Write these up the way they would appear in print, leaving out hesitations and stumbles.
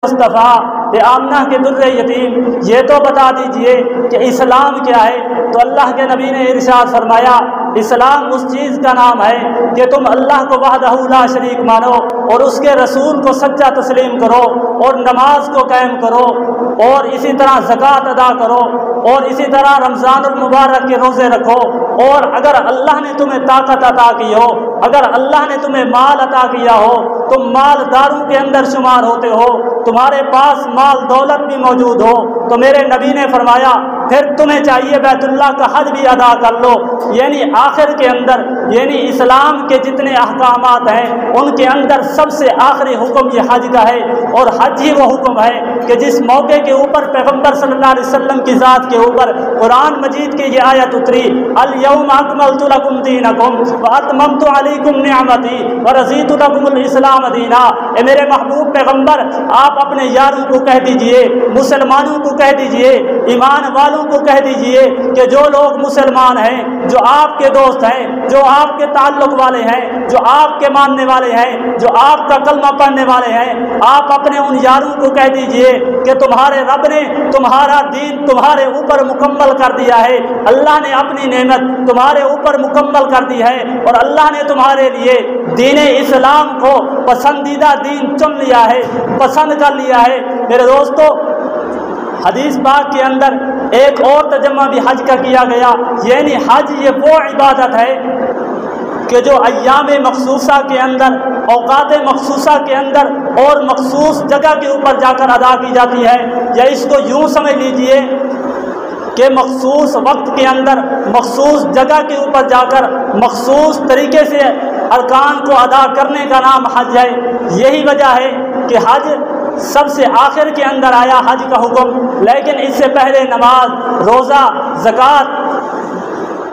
مصطفیٰ آمنہ کے در یتیم، یہ تو بتا دیجئے کہ اسلام کیا ہے؟ تو اللہ کے نبی نے ارشاد فرمایا اسلام اس چیز کا نام ہے کہ تم اللہ کو وحدہ لا شریک مانو اور اس کے رسول کو سچا تسلیم کرو اور نماز کو قائم کرو اور اسی طرح زکوٰۃ ادا کرو اور اسی طرح رمضان المبارک کے روزے رکھو، اور اگر اللہ نے تمہیں طاقت عطا کی ہو، اگر اللہ نے تمہیں مال عطا کیا ہو، تم مالداروں کے اندر شمار ہوتے ہو، تمہارے پاس مال دولت بھی موجود ہو، تو میرے نبی نے فرمایا پھر تمہیں چاہیے بیت اللہ کا حج بھی ادا کر لو۔ یعنی آخر کے اندر یعنی اسلام کے جتنے احکامات ہیں ان کے اندر سب سے آخری حکم یہ حج کا ہے، اور حج ہی وہ حکم ہے کہ جس موقع کے اوپر پیغمبر صلی اللہ علیہ وسلم کی ذات کے اوپر قرآن مجید کی یہ آیت اتری الیوم اکملت لکم دینکم واتممت علیکم نعمتی ورضیت لکم الاسلام دینا۔ اے میرے محبوب پیغمبر، آپ اپنے یاروں کو کہہ دیجئے، مسلمانوں کو کہہ دیجئے، ایمان والوں کو کہہ دیجئے کہ جو لوگ مسلمان ہیں، جو آپ کے دوست ہیں، جو آپ کے تعلق والے ہیں، جو آپ کے ماننے والے ہیں، جو آپ کا کلمہ پڑھنے والے ہیں، آپ اپنے ان یاروں کو کہہ دیجئے کہ تمہارے رب نے تمہارا دین تمہارے اوپر مکمل کر دیا ہے، اللہ نے اپنی نعمت تمہارے اوپر مکمل کر دی ہے، اور اللہ نے تمہارے لیے دین اسلام کو پسندیدہ دین چن لیا ہے، پسند کر لیا ہے۔ میرے دوستو، حدیث پاک کے اندر ایک اور ترجمہ بھی حج کا کیا گیا، یعنی حج یہ وہ عبادت ہے کہ جو ایام مخصوصہ کے اندر، اوقات مخصوصہ کے اندر اور مخصوص جگہ کے اوپر جا کر ادا کی جاتی ہے، یا اس کو یوں سمجھ لیجئے کہ مخصوص وقت کے اندر مخصوص جگہ کے اوپر جا کر مخصوص طریقے سے ارکان کو ادا کرنے کا نام حج ہے۔ یہی وجہ ہے کہ حج سب سے آخر کے اندر آیا حج کا حکم، لیکن اس سے پہلے نماز، روزہ، زکوٰۃ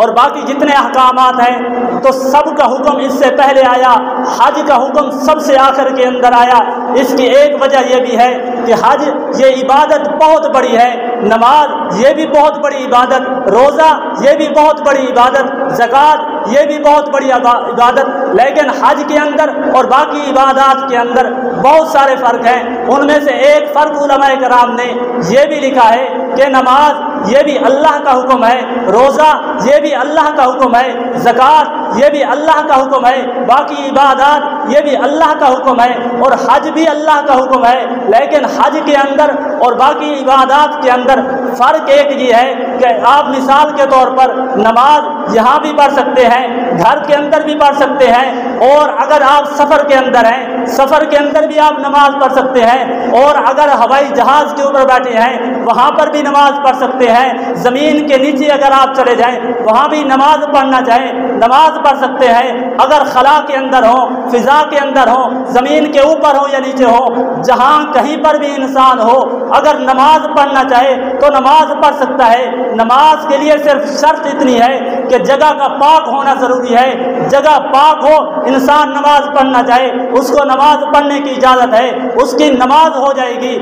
اور باقی جتنے احکامات ہیں تو سب کا حکم اس سے پہلے آیا، حج کا حکم سب سے آخر کے اندر آیا۔ اس کی ایک وجہ یہ بھی ہے کہ حج یہ عبادت بہت بڑی ہے، نماز یہ بھی بہت بڑی عبادت، روزہ یہ بھی بہت بڑی عبادت، زکوٰۃ یہ بھی بہت بڑی عبادت، لیکن حج کے اندر اور باقی عبادات کے اندر بہت سارے فرق ہیں۔ ان میں سے ایک فرق علماء کرام نے یہ بھی لکھا ہے کہ نماز یہ بھی اللہ کا حکم ہے، روزہ یہ بھی اللہ کا حکم ہے، زکوٰۃ یہ بھی اللہ کا حکم ہے، باقی عبادات یہ بھی اللہ کا حکم ہے، اور حج بھی اللہ کا حکم ہے۔ لیکن حج کے اندر اور باقی عبادات کے اندر فرق ایک یہ ہے کہ آپ مثال کے طور پر نماز یہاں بھی پڑھ سکتے ہیں، گھر کے اندر بھی پڑھ سکتے ہیں، اور اگر آپ سفر کے اندر ہیں، سفر کے اندر بھی آپ نماز پڑھ سکتے ہیں، اور اگر ہوائی جہاز کے اوپر بیٹھے ہیں وہاں پر بھی نماز پڑھ سکتے ہیں، زمین کے نیچے اگر آپ چلے جائیں وہاں بھی نماز پڑھنا چاہیں نماز پڑھ سکتے ہیں، اگر خلا کے اندر ہوں، فضا کے اندر ہوں، زمین کے اوپر ہو یا نیچے ہو، جہاں کہیں پر بھی انسان ہو، اگر نماز پڑھنا چاہے تو نماز پڑھ سکتا ہے۔ نماز کے لیے صرف شرط اتنی ہے کہ جگہ کا پاک ہونا ضروری ہے، جگہ پاک ہو، انسان نماز پڑھنا چاہے اس کو نماز پڑھنے کی اجازت ہے، اس کی نماز ہو جائے گی۔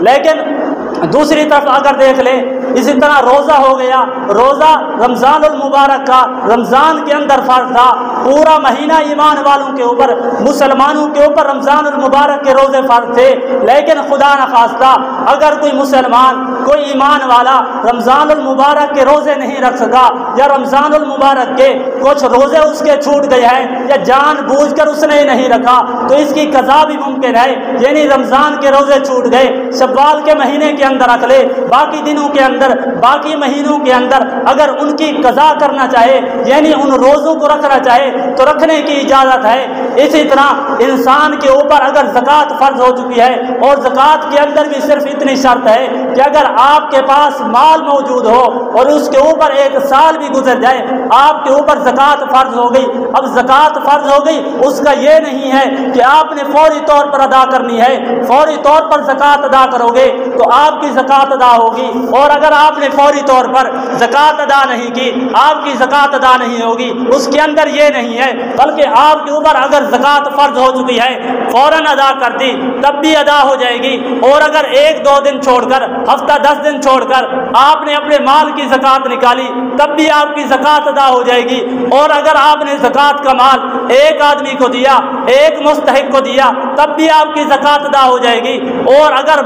لیکن دوسری طرف اگر دیکھ لیں، اسی طرح روزہ ہو گیا، روزہ رمضان المبارک کا رمضان کے اندر فرض تھا، پورا مہینہ ایمان والوں کے اوپر، مسلمانوں کے اوپر رمضان المبارک کے روزے فرض تھے، لیکن خدا نخواستہ اگر کوئی مسلمان، کوئی ایمان والا رمضان المبارک کے روزے نہیں رکھ سکا، یا رمضان المبارک کے کچھ روزے اس کے چھوٹ گئے ہیں، یا جان بوجھ کر اس نے نہیں رکھا، تو اس کی قضا بھی ممکن ہے۔ یعنی رمضان کے روزے چھوٹ گئے، شوال کے مہینے کے اندر رکھ لے، باقی دنوں کے اندر، باقی مہینوں کے اندر اگر ان کی قضا کرنا چاہے، یعنی ان روزوں کو رکھنا چاہے تو رکھنے کی اجازت ہے۔ اسی طرح انسان کے اوپر اگر زکوٰۃ فرض ہو چکی ہے، اور زکوٰۃ کے اندر بھی صرف اتنی شرط ہے کہ اگر آپ کے پاس مال موجود ہو اور اس کے اوپر ایک سال بھی گزر جائے، آپ کے اوپر زکوٰۃ فرض ہو گئی۔ اب زکوٰۃ فرض ہو گئی، اس کا یہ نہیں ہے کہ آپ نے فوری طور پر ادا کرنی ہے، فوری طور پر زکوٰۃ ادا کرو گے تو آپ کی زکوٰۃ ادا ہوگی، اور اگر آپ نے فوری طور پر زکوٰۃ ادا نہیں کی، آپ کی زکوٰۃ ادا نہیں ہوگی۔ اس کے اندر یہ نہیں ہے، بلکہ آپ کے اوپر اگر زکوٰۃ فرض ہو چکی ہے فوراً ادا کر دی تب بھی ادا ہو جائے گی، اور اگر 1-2 دن چھوڑ کر، ہفتہ 10 دن چھوڑ کر آپ نے اپنے مال کی زکوٰۃ نکالی تب بھی آپ کی زکوٰۃ ادا ہو جائے گی، اور اگر آپ نے زکوٰۃ کا مال ایک آدمی کو دیا، ایک مستحق کو دیا تب بھی آپ کی زکوٰۃ ادا ہو جائے گی، اور اگر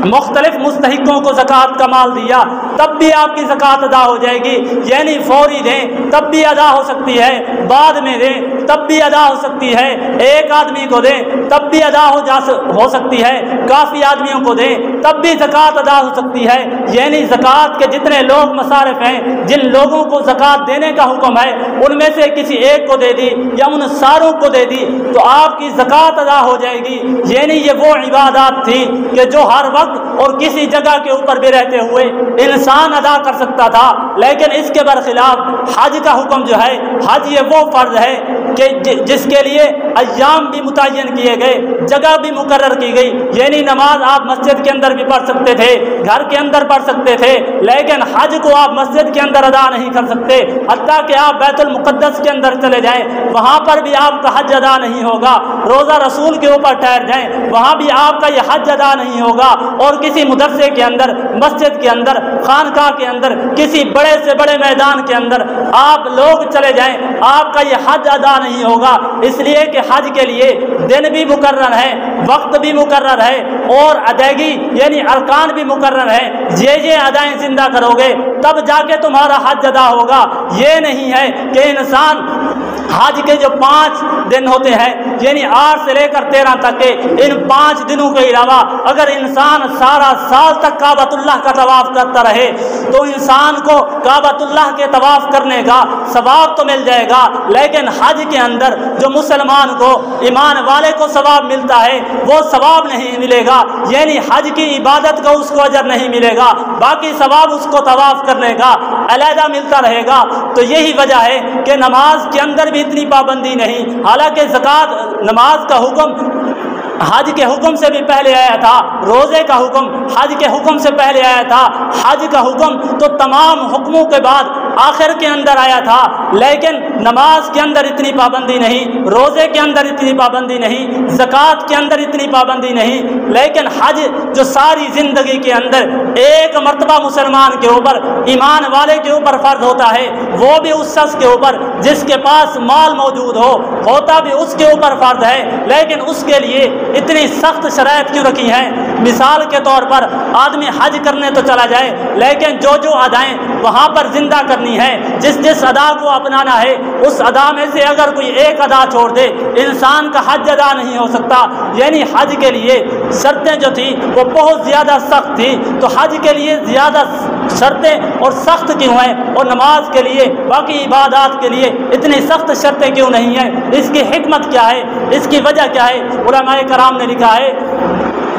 مختلف مستحقوں کو زکوٰۃ کا مال دیا تب بھی آپ کی زکوٰۃ ادا ہو جائے گی، یعنی فوری دیں تب بھی ادا ہو سکتی ہے، بعد میں دیں تب بھی ادا ہو سکتی ہے، ایک آدمی کو دیں تب بھی ادا ہو سکتی ہے، کافی آدمیوں کو دیں تب بھی زکوٰۃ ادا ہو سکتی ہے، یعنی زکوٰۃ کے جتنے لوگ مصارف ہیں، جن لوگوں کو زکوٰۃ دینے کا حکم ہے ان میں سے کسی ایک کو دے دی یا ان ساروں کو دے دی تو آپ کی زکوٰۃ ادا ہو جائے گی، یعنی یہ وہ عبادات تھی کہ جو ہر وقت اور کسی جگہ کے اوپر بھی رہتے ہوئے انسان ادا کر سکتا تھا، لیکن اس کے برخلاف حج کا حکم جو ہے، حج یہ وہ فرض ہے کہ جس کے لیے ایام بھی متعین کیے گئے، جگہ بھی مقرر کی گئی، یعنی نماز آپ مسجد کے اندر بھی پڑھ سکتے تھے، گھر کے اندر پڑھ سکتے تھے، لیکن حج کو آپ مسجد کے اندر ادا نہیں کر سکتے، حتیٰ کہ آپ بیت المقدس کے اندر چلے جائیں وہاں پر بھی آپ کا حج ادا نہیں ہوگا، روزہ رسول کے اوپر ٹھہر جائیں وہاں بھی آپ کا یہ حج ادا نہیں ہوگا، اور کسی مدرسے کے اندر، مسجد کے اندر، خانقاہ کے اندر، کسی بڑے سے بڑے میدان کے اندر آپ لوگ چلے جائیں آپ کا یہ حج ادا نہیں ہوگا، اس لیے کہ حج کے لیے دن بھی مقرر ہے، وقت بھی مقرر ہے، اور ادائیگی یعنی ارکان بھی مقرر ہے، یہ ادائیں زندہ کرو گے تب جا کے تمہارا حج ادا ہوگا، یہ نہیں ہے کہ انسان حج کے جو 5 دن ہوتے ہیں یعنی 8 سے لے کر 13 تک کے ان 5 دنوں کے علاوہ اگر انسان سارا سال تک کعبۃ اللہ کا طواف کرتا رہے تو انسان کو کعبۃ اللہ کے طواف کرنے کا ثواب تو مل جائے گا، لیکن حج کے اندر جو مسلمان کو، ایمان والے کو ثواب ملتا ہے وہ ثواب نہیں ملے گا، یعنی حج کی عبادت کا اس کو اجر نہیں ملے گا، باقی ثواب اس کو طواف کرنے کا علیحدہ ملتا رہے گا۔ تو یہی وجہ ہے کہ نماز کے اندر بھی اتنی پابندی نہیں، حالانکہ زکوٰۃ نماز کا حکم حج کے حکم سے بھی پہلے آیا تھا، روزے کا حکم حج کے حکم سے پہلے آیا تھا، حج کا حکم تو تمام حکموں کے بعد آخر کے اندر آیا تھا، لیکن نماز کے اندر اتنی پابندی نہیں، روزے کے اندر اتنی پابندی نہیں، زکوٰۃ کے اندر اتنی پابندی نہیں، لیکن حج جو ساری زندگی کے اندر ایک مرتبہ مسلمان کے اوپر، ایمان والے کے اوپر فرض ہوتا ہے، وہ بھی اس شخص کے اوپر جس کے پاس مال موجود ہوتا بھی اس کے اوپر فرض ہے، لیکن اس کے لیے اتنی سخت شرائط کیوں رکھی ہیں؟ مثال کے طور پر آدمی حج کرنے تو چلا جائے لیکن جو ادائیں وہاں پر زندہ کرنی ہے، جس ادا کو اپنانا ہے، اس ادا میں سے اگر کوئی ایک ادا چھوڑ دے انسان کا حج ادا نہیں ہو سکتا، یعنی حج کے لیے شرطیں جو تھی وہ بہت زیادہ سخت تھی، تو حج کے لیے زیادہ شرطیں اور سخت کیوں ہیں اور نماز کے لیے، باقی عبادات کے لیے اتنی سخت شرطیں کیوں نہیں ہیں؟ اس کی حکمت کیا ہے؟ اس کی وجہ کیا ہے؟ علماء کرام نے لکھا ہے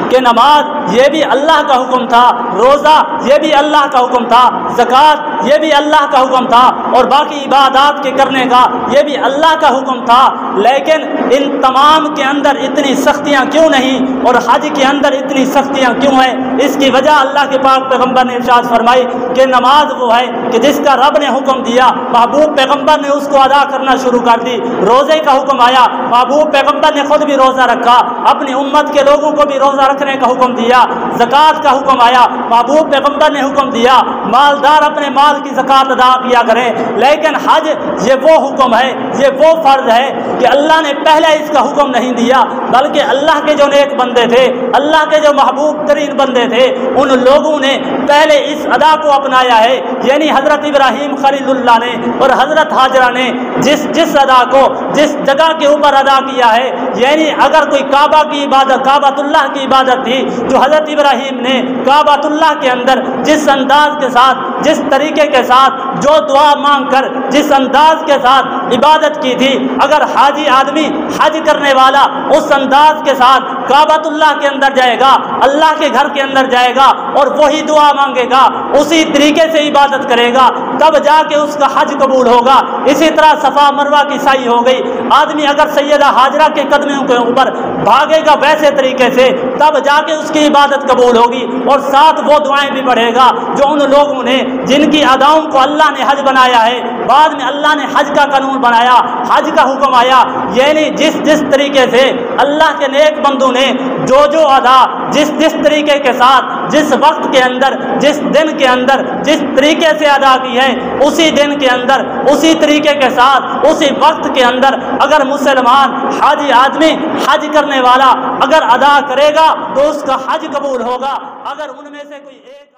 کہ نماز یہ بھی اللہ کا حکم تھا، روزہ یہ بھی اللہ کا حکم تھا، زکوٰۃ یہ بھی اللہ کا حکم تھا، اور باقی عبادات کے کرنے کا یہ بھی اللہ کا حکم تھا، لیکن ان تمام کے اندر اتنی سختیاں کیوں نہیں اور حج کے اندر اتنی سختیاں کیوں ہیں؟ اس کی وجہ اللہ کے پاک پیغمبر نے ارشاد فرمائی کہ نماز وہ ہے کہ جس کا رب نے حکم دیا، محبوب پیغمبر نے اس کو ادا کرنا شروع کر دی، روزے کا حکم آیا، محبوب پیغمبر نے خود بھی روزہ رکھا، اپنی امت کے لوگوں کو بھی روزہ رکھنے کا حکم دیا، زکوٰۃ کا حکم آیا، محبوب پیغمبر نے حکم دیا مالدار اپنے مال کی زکوٰۃ ادا کیا کریں، لیکن حج یہ وہ حکم ہے، یہ وہ فرض ہے کہ اللہ نے پہلے اس کا حکم نہیں دیا، بلکہ اللہ کے جو نیک بندے تھے، اللہ کے جو محبوب ترین بندے تھے، ان لوگوں نے پہلے اس ادا کو اپنایا ہے، یعنی حضرت ابراہیم خلیل اللہ نے اور حضرت ہاجرہ نے جس ادا کو جس جگہ کے اوپر ادا کیا ہے، یعنی اگر کوئی کعبہ کی عبادت، کعبۃ اللہ کی عبادت تھی، جو حضرت ابراہیم نے کعبۃ اللہ کے اندر جس انداز کے ساتھ، جس طریقے کے ساتھ، جو دعا مانگ کر جس انداز کے ساتھ عبادت کی تھی، اگر حاجی آدمی حج کرنے والا اس انداز کے ساتھ کعبۃ اللہ کے اندر جائے گا، اللہ کے گھر کے اندر جائے گا اور وہی دعا مانگے گا، اسی طریقے سے عبادت کرے گا، تب جا کے اس کا حج قبول ہوگا۔ اسی طرح صفا مروہ کی سعی ہو گئی، آدمی اگر سیدہ ہاجرہ کے قدموں کے اوپر بھاگے گا ویسے طریقے سے تب جا کے اس کی عبادت قبول ہوگی، اور ساتھ وہ دعائیں بھی پڑھے گا جو ان لوگوں نے جن کی اداؤں کو اللہ نے حج بنایا ہے، بعد میں اللہ نے حج کا قانون بنایا، حج کا حکم آیا، یعنی جس طریقے سے اللہ کے نیک بندوں نے جو ادا جس طریقے کے ساتھ جس وقت کے اندر جس دن کے اندر جس طریقے سے ادا کی ہے، اسی دن کے اندر اسی طریقے کے ساتھ اسی وقت کے اندر اگر مسلمان حاجی آدمی حج کرنے والا اگر ادا کرے گا تو اس کا حج قبول ہوگا۔ اگر ان میں سے کوئی ایک